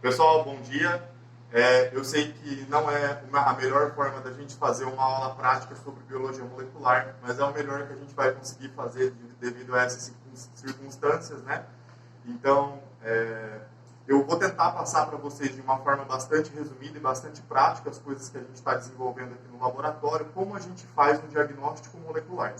Pessoal, bom dia. Eu sei que não é a melhor forma da gente fazer uma aula prática sobre biologia molecular, mas é o melhor que a gente vai conseguir fazer devido a essas circunstâncias, né? Então, eu vou tentar passar para vocês de uma forma bastante resumida e bastante prática as coisas que a gente está desenvolvendo aqui no laboratório, como a gente faz um diagnóstico molecular.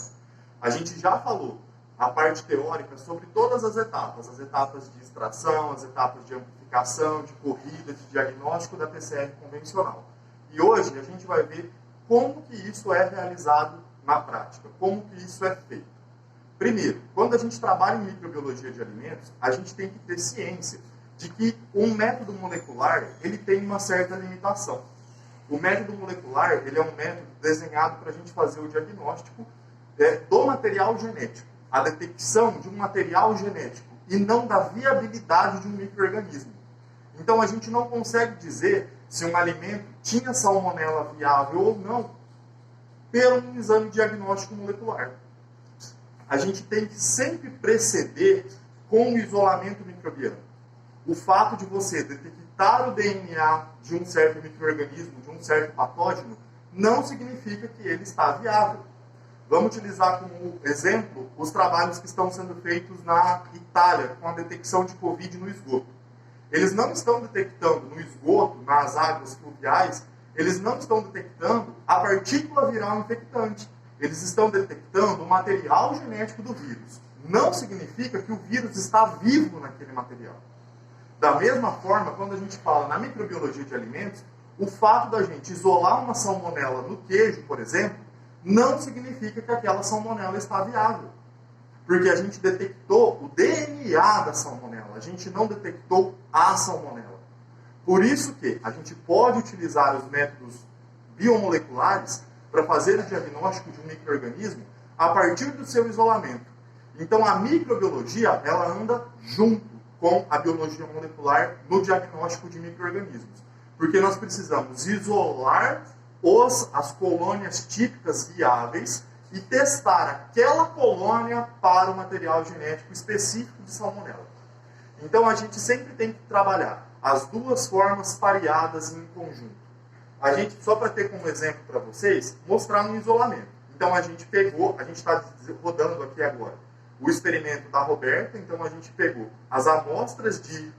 A gente já falou a parte teórica sobre todas as etapas de extração, as etapas de amplificação, de corrida, de diagnóstico da PCR convencional. E hoje a gente vai ver como que isso é realizado na prática, como que isso é feito. Primeiro, quando a gente trabalha em microbiologia de alimentos, a gente tem que ter ciência de que um método molecular ele tem uma certa limitação. O método molecular ele é um método desenhado para a gente fazer o diagnóstico do material genético, a detecção de um material genético e não da viabilidade de um micro-organismo. Então a gente não consegue dizer se um alimento tinha salmonela viável ou não pelo um exame diagnóstico molecular. A gente tem que sempre preceder com o isolamento microbiano. O fato de você detectar o DNA de um certo micro-organismo, de um certo patógeno, não significa que ele está viável. Vamos utilizar como exemplo os trabalhos que estão sendo feitos na Itália com a detecção de Covid no esgoto. Eles não estão detectando no esgoto, nas águas fluviais, eles não estão detectando a partícula viral infectante. Eles estão detectando o material genético do vírus. Não significa que o vírus está vivo naquele material. Da mesma forma, quando a gente fala na microbiologia de alimentos, o fato da gente isolar uma salmonela no queijo, por exemplo, não significa que aquela salmonela está viável. Porque a gente detectou o DNA da salmonela, a gente não detectou a salmonela. Por isso que a gente pode utilizar os métodos biomoleculares para fazer o diagnóstico de um micro-organismo a partir do seu isolamento. Então a microbiologia, ela anda junto com a biologia molecular no diagnóstico de micro-organismos. Porque nós precisamos isolar as colônias típicas viáveis e testar aquela colônia para o material genético específico de salmonela. Então a gente sempre tem que trabalhar as duas formas pareadas em conjunto. A gente, só para ter como exemplo para vocês, mostrar um isolamento. Então a gente está rodando aqui agora o experimento da Roberta, então a gente pegou as amostras de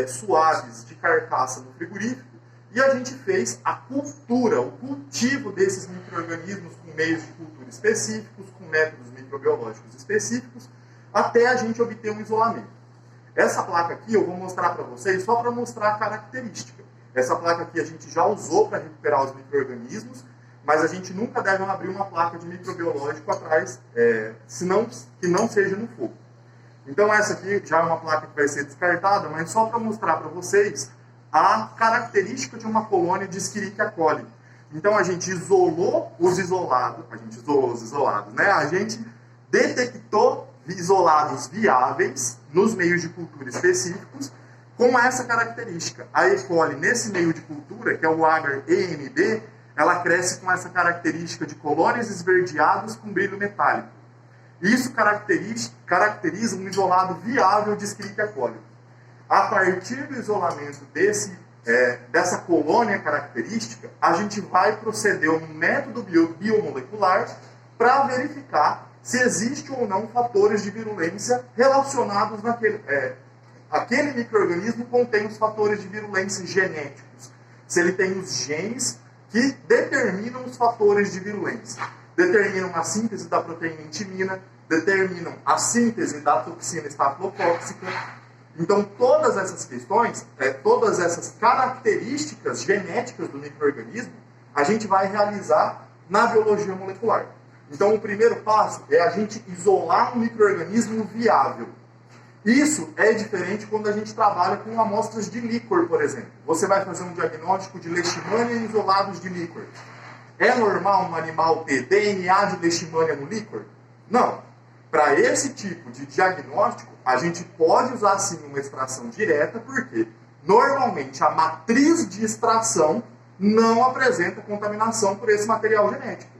suaves de carcaça no frigorífico, e a gente fez a cultura, o cultivo desses micro-organismos com meios de cultura específicos, com métodos microbiológicos específicos, até a gente obter um isolamento. Essa placa aqui eu vou mostrar para vocês só para mostrar a característica. Essa placa aqui a gente já usou para recuperar os micro-organismos, mas a gente nunca deve abrir uma placa de microbiológico atrás, que não seja no fogo. Então essa aqui já é uma placa que vai ser descartada, mas só para mostrar para vocês a característica de uma colônia de Escherichia coli. Então a gente isolou os isolados, né? A gente detectou isolados viáveis nos meios de cultura específicos com essa característica. A E. coli nesse meio de cultura, que é o agar EMB, ela cresce com essa característica de colônias esverdeadas com brilho metálico. Isso caracteriza um isolado viável de Escherichia coli. A partir do isolamento dessa colônia característica, a gente vai proceder a um método biomolecular para verificar se existe ou não fatores de virulência relacionados naquele... aquele micro-organismo contém os fatores de virulência genéticos. Se ele tem os genes que determinam os fatores de virulência. Determinam a síntese da proteína intimina, determinam a síntese da toxina estafilocóxica. Então, todas essas questões, todas essas características genéticas do micro-organismo, a gente vai realizar na biologia molecular. Então, o primeiro passo é a gente isolar um micro-organismo viável. Isso é diferente quando a gente trabalha com amostras de líquor, por exemplo. Você vai fazer um diagnóstico de leishmania em isolados de líquor. É normal um animal ter DNA de leishmania no líquor? Não. Para esse tipo de diagnóstico, a gente pode usar sim uma extração direta, porque normalmente a matriz de extração não apresenta contaminação por esse material genético.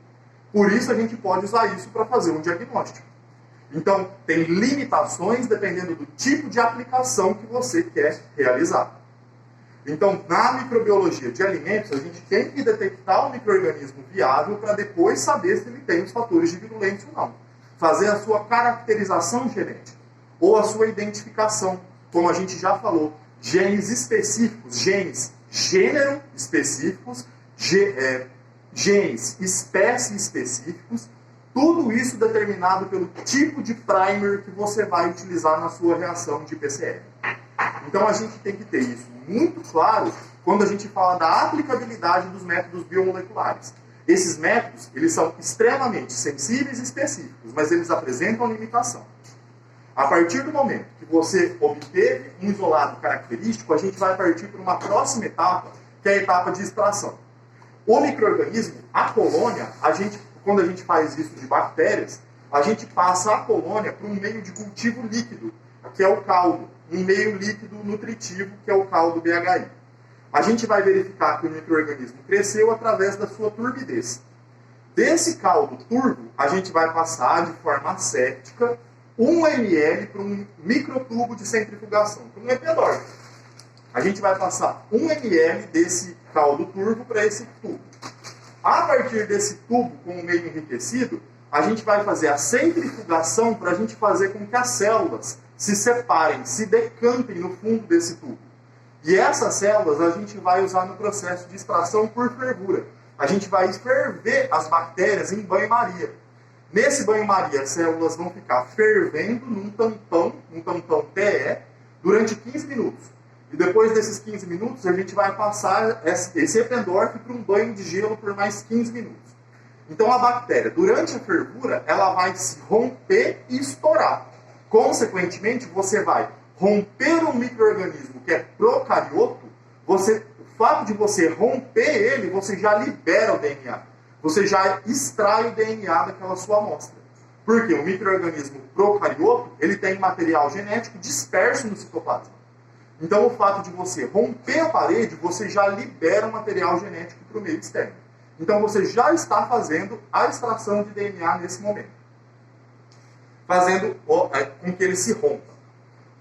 Por isso a gente pode usar isso para fazer um diagnóstico. Então, tem limitações dependendo do tipo de aplicação que você quer realizar. Então, na microbiologia de alimentos, a gente tem que detectar o micro-organismo viável para depois saber se ele tem os fatores de virulência ou não. Fazer a sua caracterização genética, ou a sua identificação, como a gente já falou, genes específicos, genes gênero específicos, genes espécie específicos, tudo isso determinado pelo tipo de primer que você vai utilizar na sua reação de PCR. Então a gente tem que ter isso muito claro quando a gente fala da aplicabilidade dos métodos biomoleculares. Esses métodos, eles são extremamente sensíveis e específicos, mas eles apresentam limitação. A partir do momento que você obteve um isolado característico, a gente vai partir para uma próxima etapa, que é a etapa de extração. O micro-organismo, a colônia, quando a gente faz isso de bactérias, a gente passa a colônia para um meio de cultivo líquido, que é o caldo, um meio líquido nutritivo, que é o caldo BHI. A gente vai verificar que o micro-organismo cresceu através da sua turbidez. Desse caldo turvo, a gente vai passar de forma asséptica 1 ml para um microtubo de centrifugação, para um epidórfio. A gente vai passar 1 ml desse caldo turvo para esse tubo. A partir desse tubo com o meio enriquecido, a gente vai fazer a centrifugação para a gente fazer com que as células se separem, se decantem no fundo desse tubo. E essas células a gente vai usar no processo de extração por fervura. A gente vai ferver as bactérias em banho-maria. Nesse banho-maria, as células vão ficar fervendo num tampão TE, durante 15 minutos. E depois desses 15 minutos, a gente vai passar esse Eppendorf para um banho de gelo por mais 15 minutos. Então a bactéria, durante a fervura, ela vai se romper e estourar. Consequentemente, você vai romper um micro-organismo que é procarioto, o fato de você romper ele, você já libera o DNA. Você já extrai o DNA daquela sua amostra. Porque o micro-organismo procarioto, ele tem material genético disperso no citoplasma. Então, o fato de você romper a parede, você já libera o material genético para o meio externo. Então, você já está fazendo a extração de DNA nesse momento. Fazendo com que ele se rompa.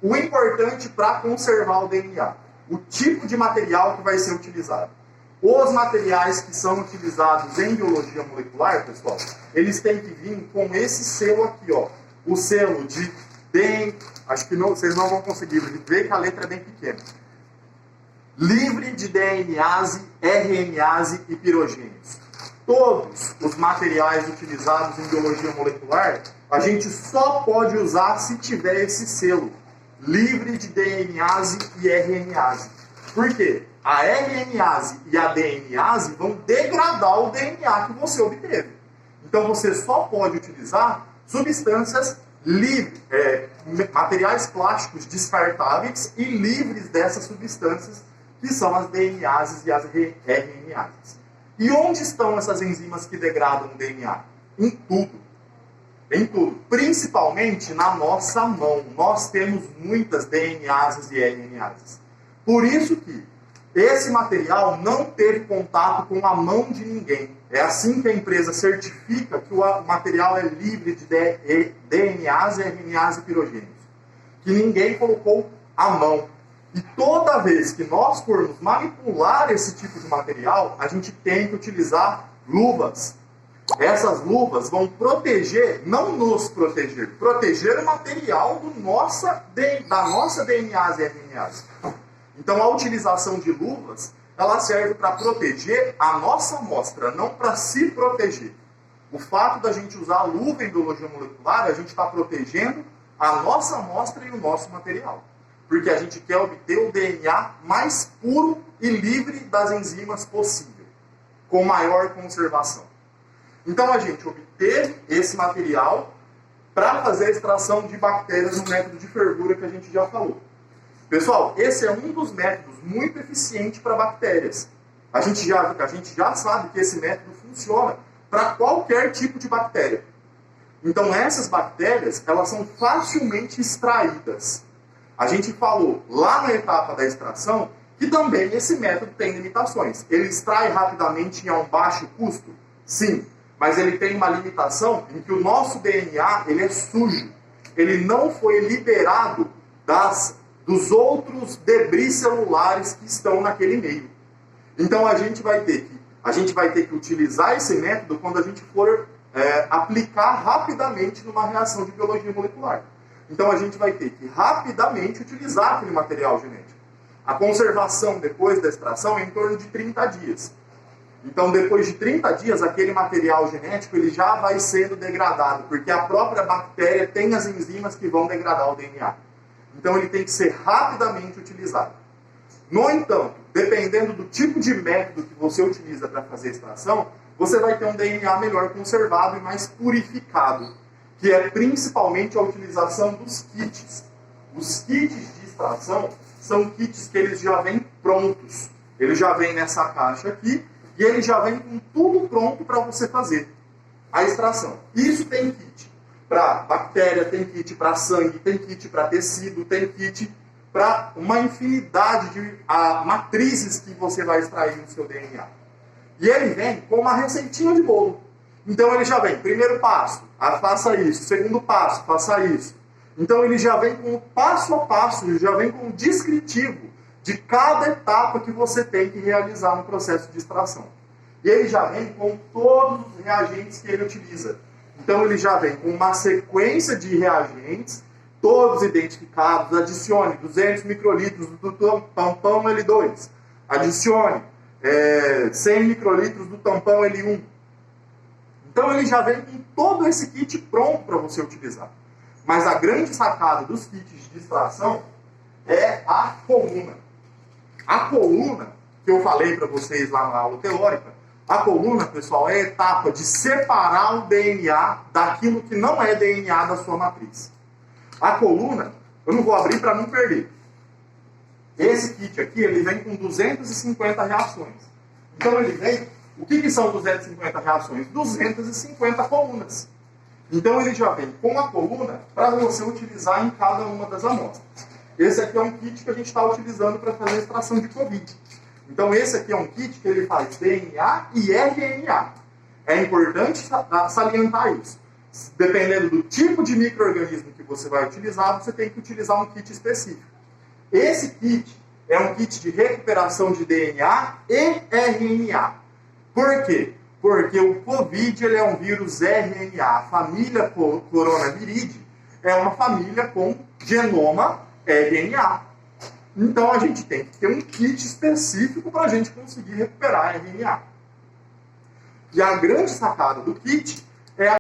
O importante para conservar o DNA, o tipo de material que vai ser utilizado. Os materiais que são utilizados em biologia molecular, pessoal, eles têm que vir com esse selo aqui, ó. O selo de DNA, acho que vocês não vão conseguir ver que a letra é bem pequena. Livre de DNase, RNase e pirogênios. Todos os materiais utilizados em biologia molecular, a gente só pode usar se tiver esse selo. Livre de DNase e RNase. Por quê? A RNase e a DNase vão degradar o DNA que você obteve. Então você só pode utilizar substâncias livres, materiais plásticos descartáveis e livres dessas substâncias, que são as DNases e as RNases. E onde estão essas enzimas que degradam o DNA? Em tudo. Em tudo. Principalmente na nossa mão. Nós temos muitas DNases e RNases. Por isso que esse material não teve contato com a mão de ninguém. É assim que a empresa certifica que o material é livre de DNase, RNase e pirogênios. Que ninguém colocou a mão. E toda vez que nós formos manipular esse tipo de material, a gente tem que utilizar luvas. Essas luvas vão proteger, não nos proteger, proteger o material da nossa DNase e RNase. Então a utilização de luvas, ela serve para proteger a nossa amostra, não para se proteger. O fato da gente usar a luva em biologia molecular, a gente está protegendo a nossa amostra e o nosso material. Porque a gente quer obter o DNA mais puro e livre das enzimas possível, com maior conservação. Então a gente obteve esse material para fazer a extração de bactérias no método de fervura que a gente já falou. Pessoal, esse é um dos métodos muito eficientes para bactérias. A gente já sabe que esse método funciona para qualquer tipo de bactéria. Então essas bactérias, elas são facilmente extraídas. A gente falou lá na etapa da extração que também esse método tem limitações. Ele extrai rapidamente e a um baixo custo? Sim, mas ele tem uma limitação em que o nosso DNA ele é sujo. Ele não foi liberado das dos outros debris celulares que estão naquele meio. Então a gente vai ter que utilizar esse método quando a gente for aplicar rapidamente numa reação de biologia molecular. Então a gente vai ter que rapidamente utilizar aquele material genético. A conservação depois da extração é em torno de 30 dias. Então depois de 30 dias, aquele material genético ele já vai sendo degradado, porque a própria bactéria tem as enzimas que vão degradar o DNA. Então ele tem que ser rapidamente utilizado. No entanto, dependendo do tipo de método que você utiliza para fazer a extração, você vai ter um DNA melhor conservado e mais purificado, que é principalmente a utilização dos kits. Os kits de extração são kits que eles já vêm prontos. Ele já vem nessa caixa aqui e ele já vem com tudo pronto para você fazer a extração. Isso tem kit para bactéria, tem kit para sangue, tem kit para tecido, tem kit para uma infinidade de matrizes que você vai extrair no seu DNA. E ele vem com uma receitinha de bolo. Então ele já vem, primeiro passo, faça isso. Segundo passo, faça isso. Então ele já vem com o passo a passo, ele já vem com o descritivo de cada etapa que você tem que realizar no processo de extração. E ele já vem com todos os reagentes que ele utiliza. Então ele já vem com uma sequência de reagentes, todos identificados. Adicione 200 microlitros do tampão L2. Adicione 100 microlitros do tampão L1. Então ele já vem com todo esse kit pronto para você utilizar. Mas a grande sacada dos kits de extração é a coluna. A coluna, que eu falei para vocês lá na aula teórica, a coluna, pessoal, é a etapa de separar o DNA daquilo que não é DNA da sua matriz. A coluna, eu não vou abrir para não perder. Esse kit aqui, ele vem com 250 reações. Então ele vem, o que são 250 reações? 250 colunas. Então ele já vem com a coluna para você utilizar em cada uma das amostras. Esse aqui é um kit que a gente está utilizando para fazer a extração de Covid. Então esse aqui é um kit que ele faz DNA e RNA. É importante salientar isso. Dependendo do tipo de micro-organismo que você vai utilizar, você tem que utilizar um kit específico. Esse kit é um kit de recuperação de DNA e RNA. Por quê? Porque o Covid ele é um vírus RNA. A família coronaviridae é uma família com genoma RNA. Então a gente tem que ter um kit específico para a gente conseguir recuperar RNA. E a grande sacada do kit